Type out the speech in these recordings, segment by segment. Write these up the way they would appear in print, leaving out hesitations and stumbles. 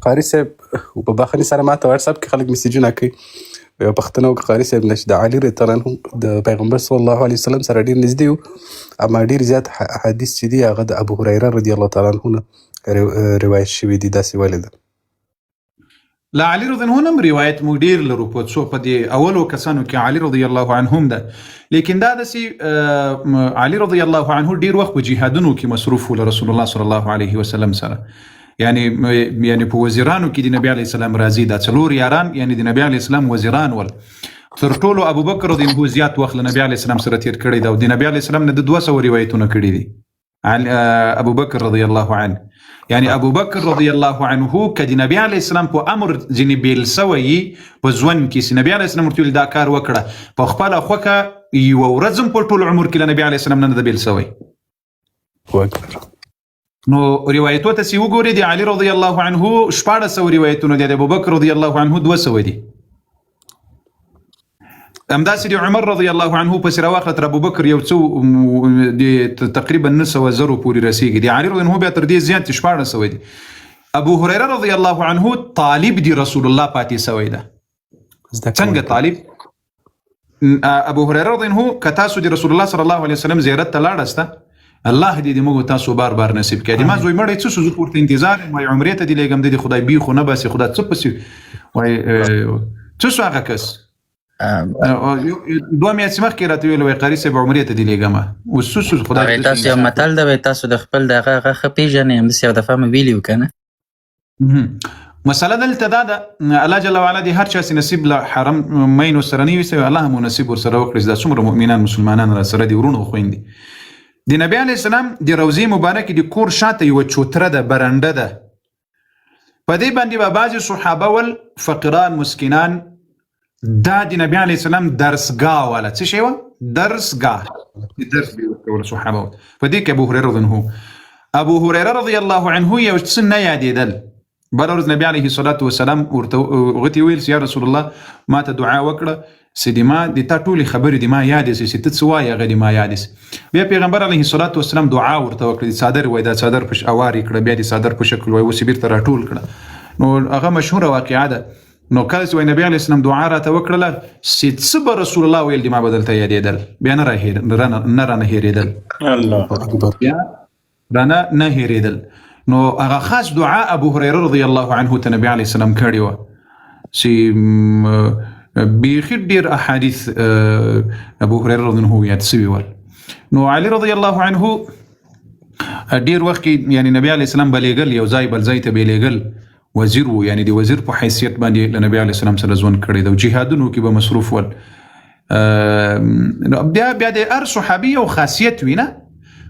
قاري صاحب په بخښنې سره ما ته واتساپ کې خلک میسیجونه کوي، یوه پوښتنه وکړه قاري صاحب نه چې د علي رضی الله عنه د پیغمبر صلی الله علیه وسلم سره ډېر نږدې وو، اما ډېر زیات حدیث چې دي هغه د ابو هریره رضی الله تعالی عنه نه روایت شوي دي. داسې ولې ده؟ لا علي رضی الله عنه روایت موږ ډیر لرو په څو په دې اولو کسانو کې علي رضی الله عنهم ده، لیکن دا داسې علي رضی الله عنه ډیر وخت په جهادونو کې مصروف و رسول الله صلی الله علیه وسلم سره، یعنی په وزیرانو کې د نبی علیه السلام راضي دا څلور یاران یعنی د نبی علیه السلام وزیران ول، تر ټولو ابو بکر رضی الله زیات وخت له نبی علیه السلام سره تیر کړی دا او د نبی علیه السلام نه د 200 روایتونه کړی دي ابو بکر رضی الله عنه، یعنی ابو بکر رضی الله عنه کدی نبی علیه السلام په امر ځنی بیل سوی په ځوان کې نبی علیه السلام ورته دا کار وکړه په خپل خوکه یو ورځم په ټول عمر کې نبی علیه السلام نه د بیل سوی. نو روایتو ته سی وګورئ دی علي رضی الله عنه 1400 روایتونه دي، د ابو بکر رضی الله عنه 200 دي. همداسې د عمر رضی الله عنه په سره واخله تر ابو بکر یو څو د تقریبا 900 زرو پورې رسیږي، د علي رضی الله عنه بیا تر دې زیات 1400 دي. ابو هريره رضی الله عنه طالب دی رسول الله پاتې سوی ده. څنګه طالب؟ ابو هريره رضی الله عنه کتاسو د رسول الله صلی الله علیه وسلم زیارت ته لاړسته، الله دې موږ تاسو بار بار نصیب کړي. ما زوی مړی څه سوزو پورته انتظار ما عمرې ته دی لګم د خدای بي خو نه باسي خدای څه پسې وای څه سو هغه کس دوه میاشتې مخکې راته ویل وای قاری صاحب عمرې ته دی لګم او څه خدای تاسو یو متل دی تاسو د خپل دغه خپېژنې هم د یو دفعه مې ویلي وکنه. مسله دلته دا ده الله جل وعلا دې هر چا سي نصیب له حرم مینو سره نه وي الله مو نصیب ور سره وکړي دا څومره مؤمنان مسلمانان را سره دي ورونو خويندي. د نبی علیه السلام د روضې مبارکې د کور شاته یوه چوتره ده برنډه ده، په دې باندې به بعضې صحابه ول فقیران مسکینان دا د نبی علیه السلام درسګاه واله څه شی وه درسګاه درس به ورکول صحابه ول. په دې کې ابو هریره رضی الله عنه یو څه نه یادېدل، بله ورځ نبی علیه الصلاة والسلام ورته هغه ویل یا رسول الله ما ته دعا وکړه سې ما د تا ټولې خبرې د ما یادې سي چې ته څه وایې هغه د ما یادې سي. بیا پیغمبر علیه الصلاة والسلام دعا ورته وکړه، څادر وای دا څادر په اوار یې کړه، بیا د څادر په شکل وای اوس یې بیرته راټول کړه. نو هغه مشهوره واقعه ده. نو کله چې نبی علیه السلام دعا راته وکړله چې څه به رسول الله ویل د ما به دلته یادېدل، بیا نه رانه هېرېدل، الله اکبر، بیا رانه نه هېرېدل. نو هغه خاص دعا ابو هريره رضی الله عنه ته نبی علیه السلام کړې وه چې بیخي ډیر احادیث ابو هريره رضی الله عنه یاد سوي ول. نو علي رضی الله عنه ډیر وخت یعنی نبی علیه السلام بلېګل یو ځای بل ځای ته بلېګل وزیر وو، یعنی د وزیر په حیثیت باندې له نبی علیه السلام سره ژوند کړی دی، جهادونو کې به مصروف ول. بیا د هر صحابي یو خاصیت وي نه.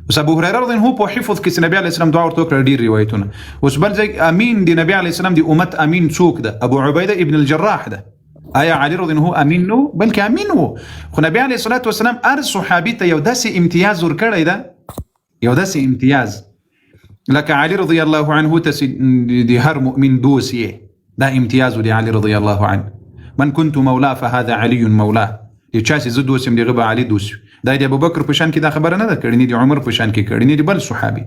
اوس ابو هريره رضی الله عنه په حفظ کې نبی علیه السلام دعا ورته وکړه ډیر روایتونه. اوس بل ځای امین د نبی علیه السلام د امت امین څوک ده؟ ابو عبیده ابن الجراح ده. آیا علي رضی الله عنه امین نو بلکې امین وو، خو نبی علیه الصلاة والسلام هر صحابي ته یو داسې امتیاز ورکړی ده، یو داسې امتیاز لکه علي رضی الله عنه ته د هر مؤمن دوست یې دا امتیاز دی علي رضی الله عنه. من كنت مولاه فهذا علي مولاه، یو چا چې زه دوست یم دغه به علي دوست. دا د ابوبکر په شان کې دا خبره نه ده کړې، نه د عمر په شان کې کړې، نه د بل صحابي.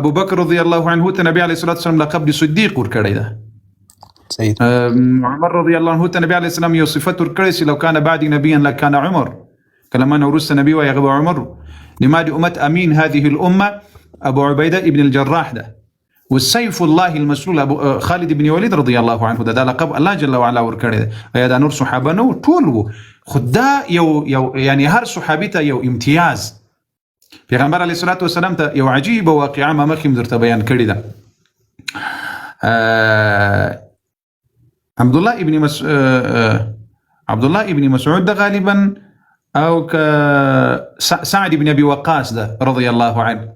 ابو بکر رضی الله عنه ته نبی علیه الصلاة والسلام لقب د صدیق ورکړی ده. عمر رضی الله عنه ته نبی علیه السلام یو صفت ورکړی چې لو کان بعدی نبیا لکان عمر، کله ما وروسته نبی وای هغه عمر. لما د امت امین هذه الامه ابو عبیده ابن الجراح ده، والسيف الله المسلول ابو خالد بن ولید رضی الله عنه ده لقب الله جل وعلا ورکړی ده. ایا دا نور صحابه نو ټول وو، خدا یو یعنی هر صحابي ته یو امتیاز. پیغمبر علیه الصلاة والسلام ته یو عجیب واقعه ما مخکې درته بیان کړی ده. عبد الله ابن مسعود ده غالبا او سعد بن ابي وقاص ده رضی الله عنه.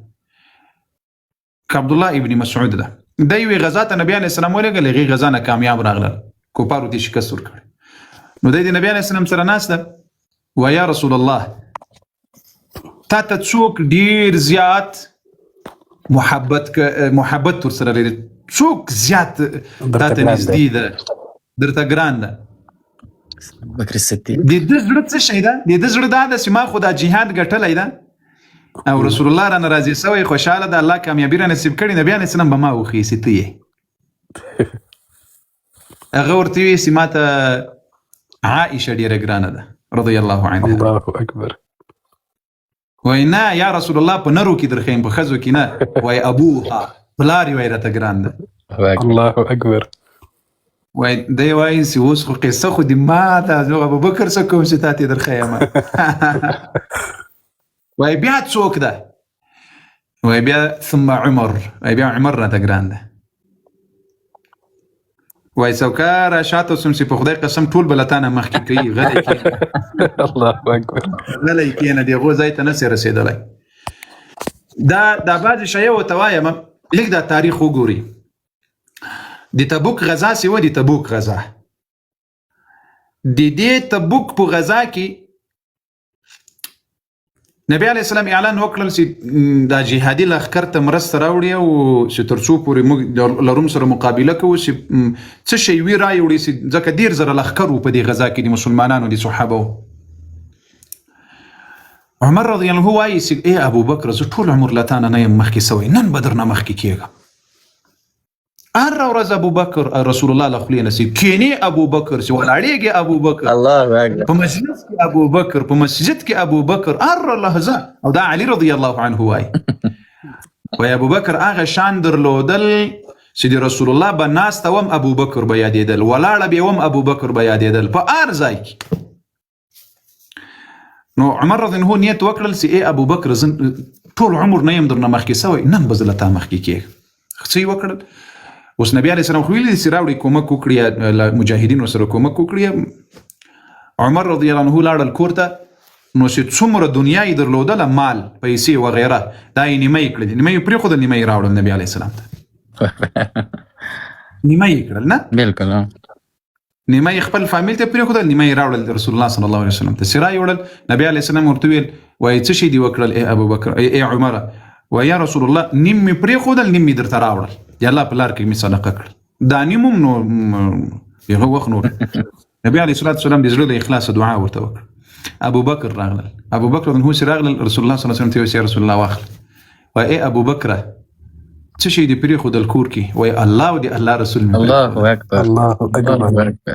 عبد الله ابن مسعود ده د یوې غزا ته نبی علیه السلام ولېږل، هغې غزا نه کامیاب راغلل، کوپارو ته شکست ورکړی. نو دی د نبی علیه السلام سره ناسته ویا رسول الله تا ته څوک ډېر زیات محبت ورسره لري، څوک زیات تا ته نږدې ده درته ګران ده؟ بکر صدیق. د ده زړه څه شی ده؟ د ده زړه دا ده چې ما خو دا جهاد ګټلی ده، او رسول الله را ناراضي سوی خوشاله د الله کامیابی را نصیب کړي نبی علیه السلام به ما وخیسي ته یې هغه ورته وی چې ماته عائشه ډیره ګرانه ده رضی الله عنها الله اکبر وای نه یا رسول الله په نرو کې درخیم په خزو کې نه وای ابوها بلاری وای راته ګران ده الله اکبر وای دی وای چې اوس خو قصه خو د ما ته ابو بکر څخه کوم چې تاتې درخیم وای بیا څوک ده وای بیا ثم عمر وای بیا عمر راته ګران ده وای څوکار شاته سم چې په خدای قسم ټول بلتانه مخکې کوي غلی کې الله اکبر غلی کې نه دی غو ځای ته نه سي رسیدلی دا بعض شی او توایم لیک دا تاریخ وګوري د تبوک غزا سی و د تبوک غزا د دې تبوک په غزا کې نبی علیہ السلام اعلان وکړل چې دا جهادي لښکر ته مرسته راوړي او چې تر څو پورې موږ له روم سره مقابله کوو چې څه شی وی راوړي چې ځکه ډېر زره لښکر په دې غزا کې د مسلمانانو د صحابه عمر رضی الله عنه وایي چې ای ابو بکر زه ټول عمر له تا نه یم مخکې سوی نن به درنه مخکې کېږم هر ورځ ابو بکر رسول الله له خولې نصیب کینی ابو بکر چې ولاړېږي ابو بکر الله اکبر په مسجد کې ابو بکر په مسجد کې ابو بکر هر لحظه او دا علی رضی الله عنه وای وای ابو بکر هغه شان درلودل چې د رسول الله به ناسته وم ابو بکر به یادېدل ولاړه به وم ابو بکر به یادېدل په هر ځای کې نو عمر رضی الله عنه نیت وکړل چې ای ابو بکر ټول عمر نه یم درنه مخکې سوی نن به زه له تا مخکې کېږم څه یې وکړل اوس نبی علیه السلام خو ویلي چې راوړي کومک وکړي مجاهدینو سره کومک وکړي عمر رضی الله عنه لاړل کور ته نو چې څومره دنیا یې درلودله مال پیسې وغیره دا یې نیمه یې کړل نیمه یې پرېښودل نیمه یې راوړل نبی علیه السلام ته نیمه یې کړل نه بالکل نیمه یې خپل فامیل ته پرېښودل نیمه یې راوړل رسول الله صلی الله علیه وسلم ته چې راوړل نبی علیه السلام ورته ویل وایي څه شي دې وکړل ای ابو بکر ای عمره وایي یا رسول الله نیم مې پرېښودل نیم مې درته راوړل یا الله په لار کې مې صدقه کړل دا نیم هم نو هغه وخت نور نبی علیه الصلاة والسلام د زړه د اخلاص دعا ورته وکړه ابو بکر راغلل ابو بکر هو چې راغلل رسول الله صلی الله علیه وسلم ته ویل یا رسول الله واخل وایي ای ابو بکر څه شي دې پرېښودل کور کې وایي الله او د الله رسول مې الله اکبر الله اکبر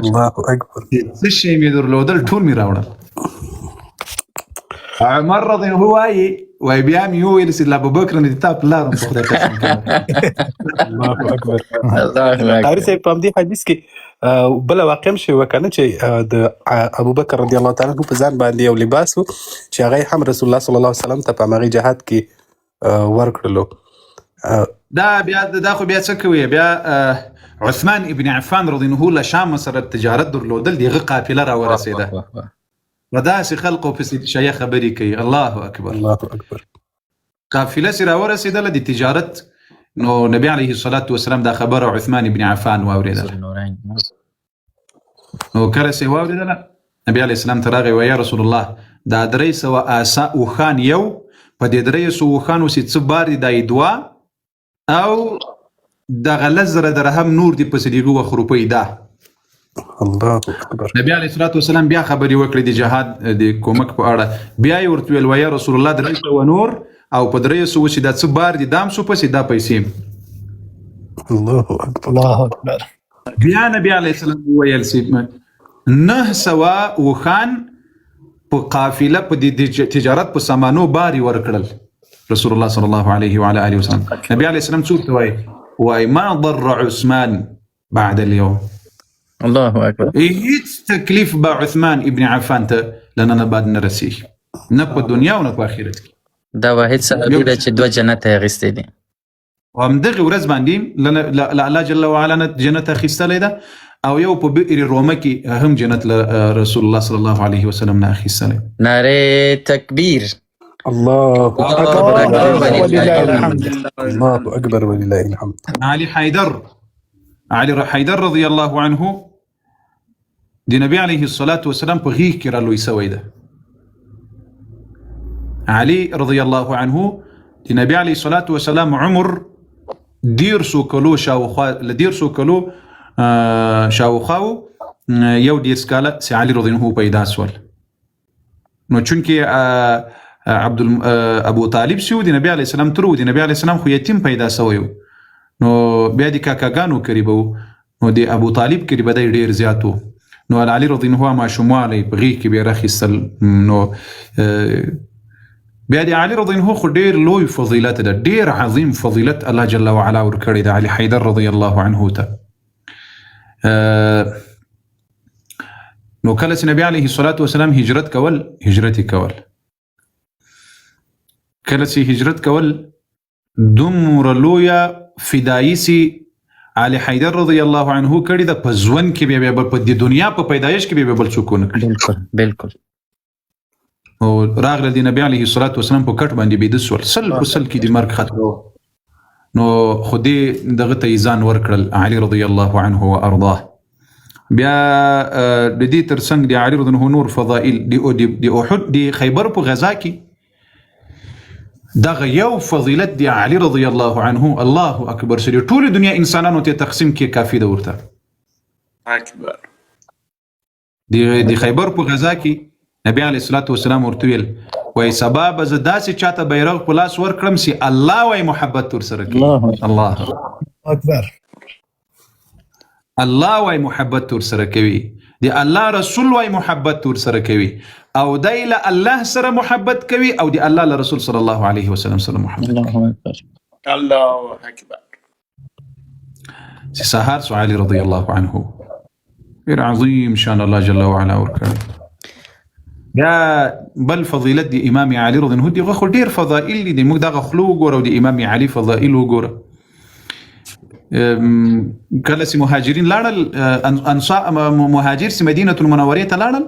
الله اکبر څه شي مې درلودل ټول مې راوړل عمر رضی الله عنه وای بیا مې وویل چې ابو بکر نه د تا پلار په خدای قسم الله اکبر الله اکبر قاری صاحب په همدې حدیث کې بله واقع هم شوې وه که نه چې د ابو بکر رضی الله تعالی عنه په ځان باندې یو لباس و چې هغه هم رسول الله صلی الله علیه وسلم ته په همغې جهاد کې ورکړلو دا خو بیا څه کوي بیا عثمان ابن عفان رضی الله عنه له شام سره تجارت درلودل دغه قافله راورسېده وداسې خلقو پسې شیخ خبرې کوي الله اکبر الله اکبر قافله سره ورسېدله د تجارت نو نبی علیه الصلاة والسلام دا خبر عثمان ابن عفان واورېدله نو کله چې واورېدله نبی علیه السلام ته راغی ویا رسول الله دا 300 آسا اوښان یو په دې 300 اوښانو چې څه بار دي دا دوه او دغه 1000 درهم نور دي پسې دغه وخت روپۍ ده الله اکبر نبی علیه الصلاة والسلام بیا خبرې وکړې د جهاد د کومک په اړه بیا یې ورته ویل ویا رسول الله 300 نور او په 300 چې دا څه بار دي دام سو پسې دا پیسې الله اکبر الله اکبر بیا نبی علیه السلام ویل چې 900 وخان په قافله په تجارت په سامانو باری ورکړل رسول الله صلی الله علیه وعلى اله وسلم نبی علیه السلام څوک وای ما ضر عثمان بعد اليوم الله اکبر هیڅ تکلیف به عثمان ابن عفان ته لنه بعد نه رسي نه په دنیا او نه په آخرت کې دا واحد صحابي ده چې 2 جنت یې اخیستې دي او همدغه ورځ باندې الله جل وعلا جنت اخیستلې ده او یو په بئر رومه کې هم جنت رسول الله صلی الله علیه وسلم نه اخیستلې نعره تکبیر الله اکبر ولله الحمد الله اکبر ولله الحمد علي حیدر رضی الله عنه د نبی علیه الصلاة والسلام په غیږ کې را لوی سوی ده علي رضی الله عنه د نبی علیه الصلاة والسلام عمر 150 کلو شاوخوا یو 10 کاله چې علي رضی الله عنه پیدا سول نو چونکې ابو طالب سیو د نبی علی السلام تر د نبی علی السلام خو یتیم پیدا شوی نو بیا د کاکاګانو قریبو نو د ابو طالب قریب د ډیر زیاتو نو علي رضی الله عنه شمالي بغي کې به رخصل نو بیا د علي رضی الله خو ډیر لوی فضیلت ده ډیر عظیم فضیلت الله جل وعلا ورکړي د علي حیدر رضی الله عنه ته نو کله چې نبی عليه الصلاه والسلام هجرت کول کله چې هجرت کول دومره لویه فدایي سي علي حیدر رضی الله عنه کړي د پزون کې به په د دنیا په پیدایش کې به بل څوک نه کړي بالکل او راغله د نبی عليه الصلاه والسلام په کټ باندې به د سول کې د مرګ خطر نو خودي دغه ته ځان ورکړل علي رضی الله عنه وارضاه بیا د دې ترڅنګ د علي رضی الله نور فضائل د احد د خیبر په غزا کې دغه یو فضیلت د علي رضی الله عنه الله اکبر سری ټول دنیا انسانانو ته تقسیم کې کافی ده ورته اکبر د خیبر په غزا کې نبی علیه الصلاة والسلام ورته ویل وای سبب ز داسې چاته بیرغ په لاس ورکړم سي الله وای محبت ور سره کوي الله اکبر الله وای محبت ور سره کوي دی الله رسول وای محبت ور سره کوي او دایله الله سره محبت کوي او دی الله رسول صلی الله علیه وسلم سره محبت الله اکبر سهار سو علي رضی الله عنه غیر عظیم شان الله جل وعلا ورکړي یا بل فضیلت دی امام علي رضی الله عنه خو ډیر فضائل دي موږ دغه خلو ګورو دی امام علي فضائل وګوره کله چې مهاجرین لاړل انصار مهاجر سي مدینه المنوره ته لاړل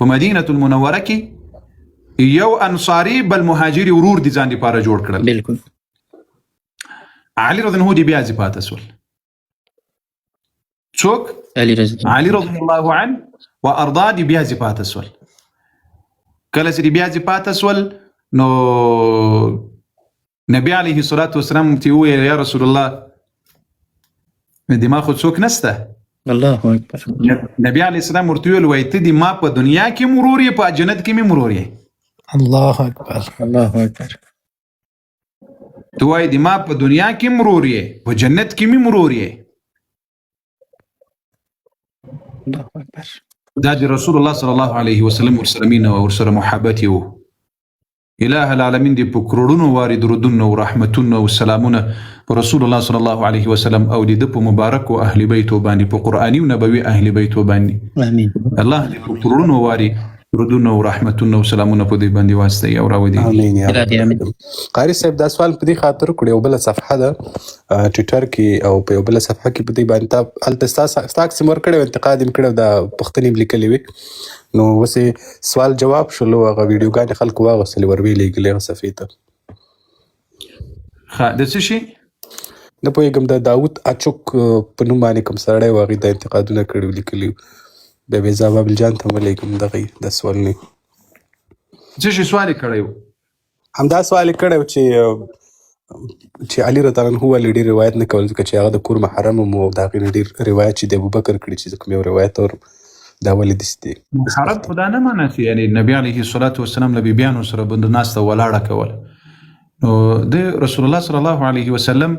په مدینه المنوره کې یو انصاری بل مهاجر ورور دي ځان لپاره جوړ کړل بالکل علي رضی الله عنه بیا ځپات اسول څوک علي رضی الله عنه وارضاه دي بیا ځپات اسول کله چې بیا ځپات اسول نو نبی عليه الصلاه والسلام ته ویل یا رسول الله دماغ خود څوک نسته الله اکبر نبی علیہ السلام ورته ویل وای ته د ما په دنیا کې مرور یې په جنت کې مې مرور یې الله اکبر الله اکبر تو وای د ما په دنیا کې مرور یې په جنت کې مې مرور یې الله اکبر دا د رسول الله صلی الله علیه وسلم ورسره مینه او ورسره محبت یو اله العالمین دی په کروڑونو واری درودونه او رحمتونه او سلامونه پر رسول الله صلی الله علیه وسلم او د په مبارک او اهل بیت باندې په قرآنی او نبوي اهل بیت باندې امين الله دې په کروڑونو واری درودونه او رحمتونه او سلامونه په دې باندې واسطه او راوړي امين یا رب قاری صاحب دا سوال په دې خاطر کړی او بل صفحه ده ټوئیټر کې او په بل صفحه کې په دې باندې التساس تاک سمور کړو انتقاد هم کړو دا پښتني لیکلې وي نو وسه سوال جواب شلو هغه ویډیوګان خلکو واغسلې ور ویلې ګلې صفیته د څه شي نه پوهېږم د داود اچوک په نوم باندې کوم سړی و هغې د انتقادونه کړي لیکلي بیا بیزا بابل جان ته ولیکم دغه د سوال نه څه شي سوال کړی و همدا سوال کړی چې علي رضی الله عنه ولې ډېر روایت نه کول ځکه چې هغه د کور محرم مو د هغې نه ډېر روایت چې د ابوبکر کړي چې کوم یو روایت اور دا ولې داسې دی محرم خدا نه معنی یعنی نبی علیه الصلاة والسلام له بیبیانو سره بند ناسته ولاړه کول نو د رسول الله صلی الله علیه وسلم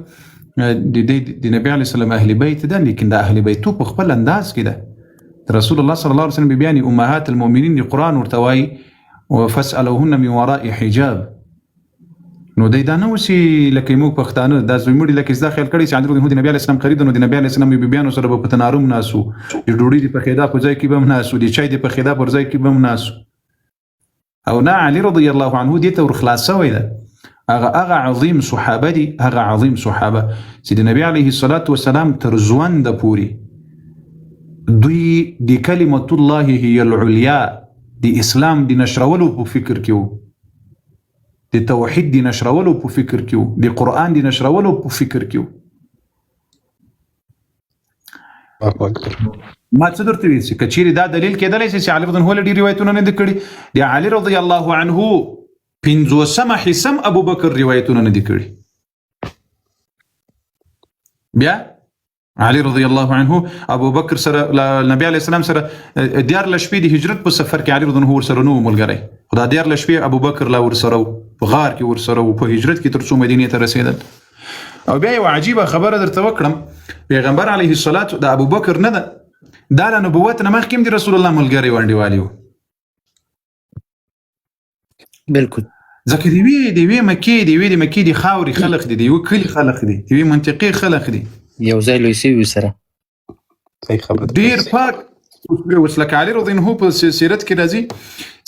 د نبی علیه السلام اهل بیت ده لیکن د اهل بیت په خپل انداز کې ده رسول الله صلی الله علیه وسلم بیبیان امهات المؤمنین د قرآن ورته وایي وفاسألوهن من وراء حجاب نو دا نه وسی لکه موږ پښتانه دا زموږ لکه زدا خیال کړي چې علي رضی الله عنه نبی علیه السلام قریب نو د نبی علیه السلام بیبیانو سره په تنارم ناسو د ډوډۍ د پخېدا په ځای کې به ناسو د چای د پخېدا پر ځای کې به ناسو او نه علي رضی الله عنه دې ته ور خلاصوي ده هغه عظیم صحابه دي هغه عظیم صحابه چې د نبی علیه الصلاة والسلام تر ژوند پوري دوی د کلمت الله هي العليا د اسلام د نشرولو په فکر کې د توحید دی نشرولو په فکر کیو د قرآن دی نشرولو په فکر کیو ما څه درته ویل چې کچېرې دا دلیل کېدلی چې علي رضی الله عنه ډېر روایتونه نه دي کړي د علي رضی الله عنه 50 حسم ابوبکر روایتونه نه دي کړي بیا علي رضی الله عنه ابو بکر سره نبی علیه السلام سره دیار لشپې د هجرت په سفر کې علي رضی الله عنه ورسره نو ملګری خدا دیار لشپې ابو بکر لا ورسره په غار کې ورسره په هجرت کې تر څو مدینه ته رسیدل. او بیا یو عجیبه خبره درته وکړم، پیغمبر علیه الصلاة د ابو بکر نه ده دا له نبوت نه مخکې د رسول الله ملګری وانډیوالي و. بالکل ځکه دی وی مکې د مکې د خاورې خلق دي، د یو کلي خلق دي، د یو منطقې خلق دي، یو ځای لوی سوي سره صحیح خبره ډیر پاک. اوس لکه علي رضی الله عنه په سیرت کې راځي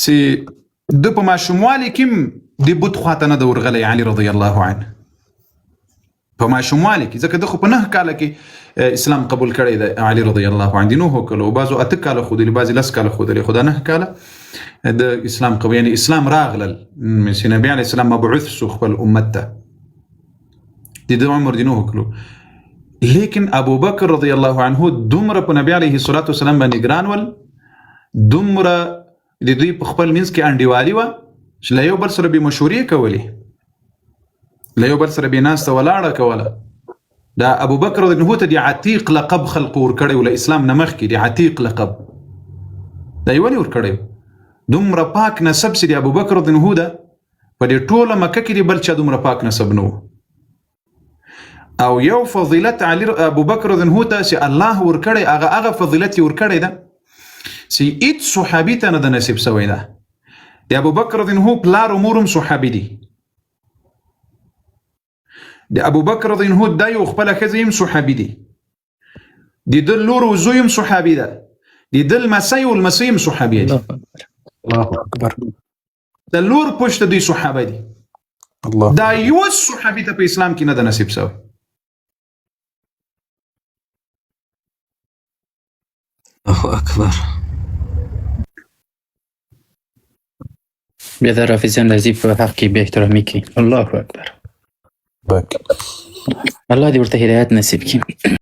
چې د په ماشوموالي کې د بت خواته نه د ورغلی علي رضی الله عنه په ماشوموالي کې، ځکه د خو په 9 کاله کې اسلام قبول کړی دی علي رضی الله عنه. د 9 کالو بعضو 8 کاله خودلی، بعضې 10 کاله خودلی، خو د 9 کاله د اسلام قبول، یعنی اسلام راغلل چې نبی علیه السلام مبعوث شو خپل امت ته د عمر د 9 کالو. لیکن ابو بکر رضی الله عنه دومره په نبی علیه الصلاة والسلام باندې ګران ول، دومره د دوی په خپل منځ کې انډیوالي وه چې له یو بل سره به مشورې کولې، له یو بل سره به ناسته ولاړه کوله. دا ابو بکر رضی الله عنه ته د عتیق لقب خلق ورکړی و، له اسلام نه مخکې د عتیق لقب دا یې ولې ورکړی؟ دومره پاک نسب چې د ابو بکر رضی الله عنه ده په دې ټوله مکه کې د بل چا دومره پاک نسب نه و. او یو فضیلت علی ابو بکر رضی الله عنه ته چې الله ورکړی، هغه فضیلت یې ورکړی ده چې هیڅ صحابي ته نه ده نصیب شوی ده. د ابو بکر رضی الله عنه پلار او مور هم صحابي دي، د ابو بکر رضی الله عنه دا یو خپله ښځه هم صحابي دي، د ده لور او زوی هم صحابي ده، د ده لمسی او لمسۍ هم صحابي دي. الله اکبر. د لور پشته دوی صحابه دي. الله دا یو صحابي ته په اسلام کې نه ده نصیب شوی. الله اکبر. بیا د رافضیان راځي په حق کې بیا احترامي کوي. الله اکبر. باک. الله دې ورته هدایت نصیب کړي.